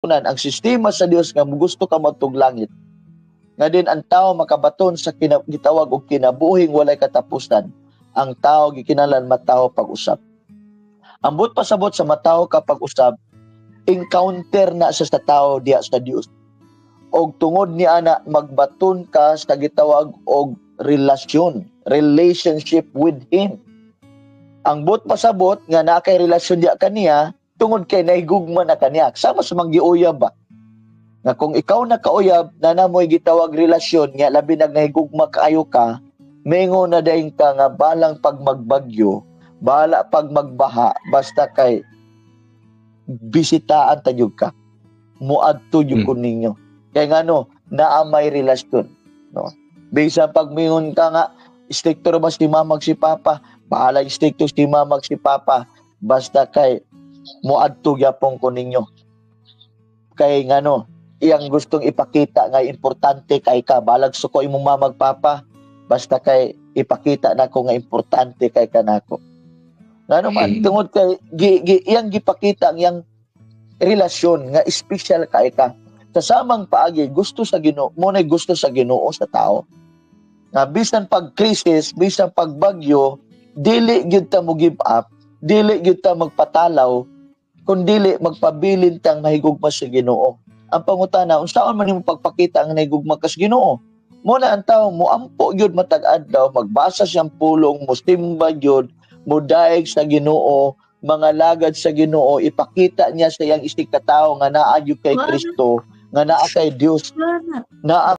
ang sistema sa Dios nga gusto ka matug langit. Nga din ang tao makabaton sa gitawag og kinabuhing walay katapusan. Ang tao gikinahanglan mataho pag-usab. Ambot pasabot sa mataho ka pag-usab, encounter na sa tao diya sa Dios. Og tungod ni ana magbaton ka sa gitawag og relationship with Him. Ang but pasabot nga na kay relasyon diya kaniya tungod kay nahigugma na kaniya. Sama sa manggiuyab ba? Nga kung ikaw nakauyab na namoy gitawag relasyon nga labi nahigugma kaayo ka, mengo na dayon ka nga balang pag magbagyo, bala pag magbaha, basta kay bisitaan tayog ka. Muadto jud ko ninyo. Kaya nga naa may relasyon. No? Bisan pag mingon ka nga, stricto ba si mamag si papa, bahala stricto si mamag si papa, basta kay muadto gyapon ko ninyo. Kay nga iyang gustong ipakita nga importante kay ka, balag suko imong mamag papa, basta kay ipakita nako nga importante kay kanako. Ngano man tungod kay iyang gipakita ang iyang relasyon nga special kay ka. Sa samang paagi gusto sa Ginoo, mo na gusto sa Ginoo sa tao. Nga bisan pag krisis, bisan pag bagyo, dili gyud ta mo give up, dili gyud ta magpatalaw, kun dili magpabilin tang mahigugma sa Ginoo. Ang pangutana, unsaon man imong pagpakita ang nahigugma ka sa Ginoo? Muna ang tao moampo gyud matag adlaw, magbasa siyang pulong, mustimba gyud, modaig sa Ginoo, mga lagad sa Ginoo, ipakita niya sa iyang isig katao nga naa gyud kay Kristo, nga naa kay Dios, naa